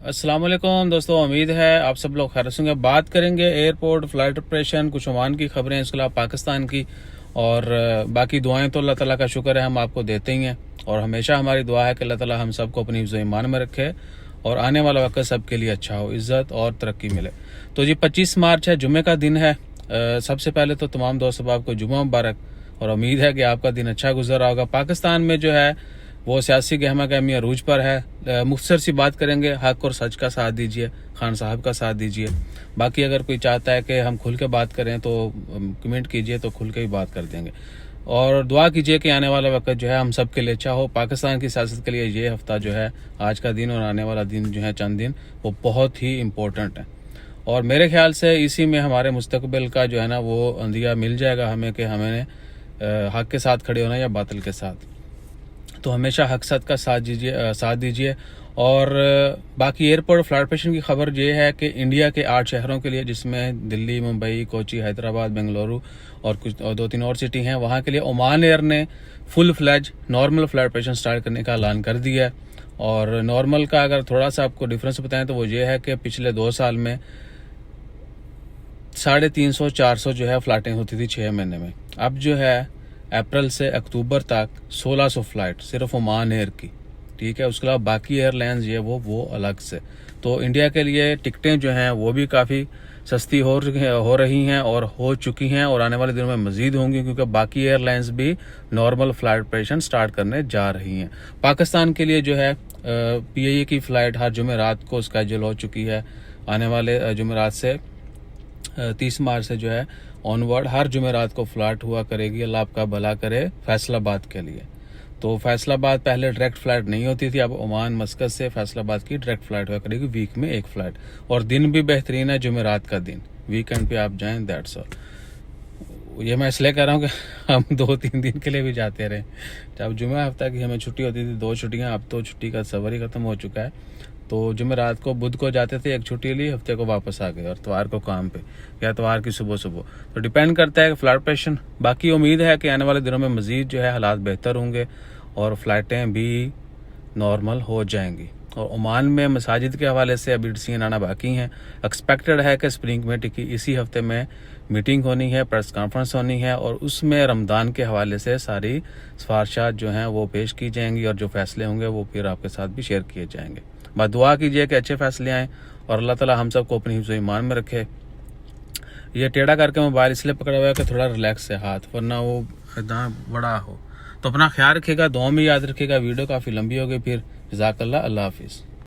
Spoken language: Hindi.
अस्सलाम वालेकुम दोस्तों, उम्मीद है आप सब लोग खैर से होंगे। बात करेंगे एयरपोर्ट, फ्लाइट ऑपरेशन, कुछ ओमान की खबरें, इसके अलावा पाकिस्तान की और बाकी दुआएं तो अल्लाह ताला का शुक्र है हम आपको देते ही हैं। और हमेशा हमारी दुआ है कि अल्लाह ताला हम सबको अपनी हिफ्ज़ ईमान में रखे और आने वाला वक्त सबके लिए अच्छा हो, इज़्ज़त और तरक्की मिले। तो जी 25 मार्च है, जुम्मे का दिन है। सबसे पहले तो तमाम दोस्त अहबाब को जुम्मा मुबारक और उम्मीद है कि आपका दिन अच्छा गुजर रहा होगा। पाकिस्तान में जो है वो सियासी गहमा गहमी अरूज पर है। मुख्तसर सी बात करेंगे, हक और सच का साथ दीजिए, खान साहब का साथ दीजिए। बाकी अगर कोई चाहता है कि हम खुल के बात करें तो कमेंट कीजिए, तो खुल के ही बात कर देंगे। और दुआ कीजिए कि आने वाला वक्त जो है हम सब के लिए अच्छा हो। पाकिस्तान की सियासत के लिए ये हफ्ता जो है, आज का दिन और आने वाला दिन जो है, चंद दिन, वो बहुत ही इम्पोर्टेंट है। और मेरे ख्याल से इसी में हमारे मुस्तकबिल का जो है ना वो अंदिया मिल जाएगा हमें कि हमें हक के साथ खड़े होना या बातिल के साथ। तो हमेशा हक सत का साथ दीजिए। और बाकी एयरपोर्ट फ्लाइट ऑपरेशन की खबर ये है कि इंडिया के 8 शहरों के लिए, जिसमें दिल्ली, मुंबई, कोची, हैदराबाद, बेंगलुरु और कुछ 2-3 और सिटी हैं, वहाँ के लिए ओमान एयर ने full fledge normal flight operation start करने का ऐलान कर दिया है। और नॉर्मल का अगर थोड़ा सा आपको डिफरेंस बताएं तो वो ये है कि पिछले 2 साल में 350-400 जो है फ्लाइटें होती थी 6 महीने में। अब जो है अप्रैल से अक्टूबर तक 1600 फ्लाइट सिर्फ ओमान एयर की, ठीक है। उसके अलावा बाकी एयरलाइंस ये वो अलग से। तो इंडिया के लिए टिकटें जो हैं वो भी काफ़ी सस्ती हो रही हैं और हो चुकी हैं और आने वाले दिनों में मजीद होंगी, क्योंकि बाकी एयरलाइंस भी नॉर्मल फ्लाइट ऑपरेशन स्टार्ट करने जा रही हैं। पाकिस्तान के लिए जो है PIA की फ़्लाइट हर जुमेरात को स्केड्यूल हो चुकी है। आने वाले जुमेरात से 30 मार्च से जो है ऑनवर्ड हर जुमेरात को फ्लाइट हुआ करेगी। अल्लाह आपका भला करे फैसलाबाद के लिए। तो फैसलाबाद पहले डायरेक्ट फ्लाइट नहीं होती थी, अब ओमान मस्कत से फैसलाबाद की डायरेक्ट फ्लाइट हुआ करेगी, वीक में 1 फ्लाइट। और दिन भी बेहतरीन है, जुमेरात का दिन, वीकेंड पे आप जाएं, दैट्स ऑल। ये मैं इसलिए कह रहा हूँ कि हम 2-3 दिन के लिए भी जाते रहे। जब जुमे हफ्ता की हमें छुट्टी होती थी, 2 छुट्टियाँ, अब तो छुट्टी का सफर ही खत्म हो चुका है। तो जुमेरात को, बुध को जाते थे, 1 छुट्टी ली, हफ्ते को वापस आ गए और इतवार को काम पे, या इतवार की सुबह। तो डिपेंड करता है फ्लाइट ऑपरेशन। बाकी उम्मीद है कि आने वाले दिनों में मजीद जो है हालात बेहतर होंगे और फ्लाइटें भी नॉर्मल हो जाएंगी। और ओमान में मसाजिद के हवाले से अभी डिसीजन आना बाकी हैं। एक्सपेक्टेड है कि स्प्रिंग कमेटी की इसी हफ्ते में मीटिंग होनी है, प्रेस कॉन्फ्रेंस होनी है और उसमें रमज़ान के हवाले से सारी सिफारिशात जो हैं वो पेश की जाएंगी और जो फैसले होंगे वो फिर आपके साथ भी शेयर किए जाएंगे। बस दुआ कीजिए कि अच्छे फैसले आएँ और अल्लाह ताला हम सबको अपनी हिफ्ज़ ईमान में रखे। ये टेढ़ा करके मोबाइल इसलिए पकड़ा हुआ है कि थोड़ा रिलैक्स है हाथ, वरना वो खदा बड़ा हो। तो अपना ख्याल रखिएगा, दुआ में याद रखिएगा। वीडियो काफ़ी लंबी हो गई, फिर जज़ाकल्लाह, अल्लाह हाफिज़।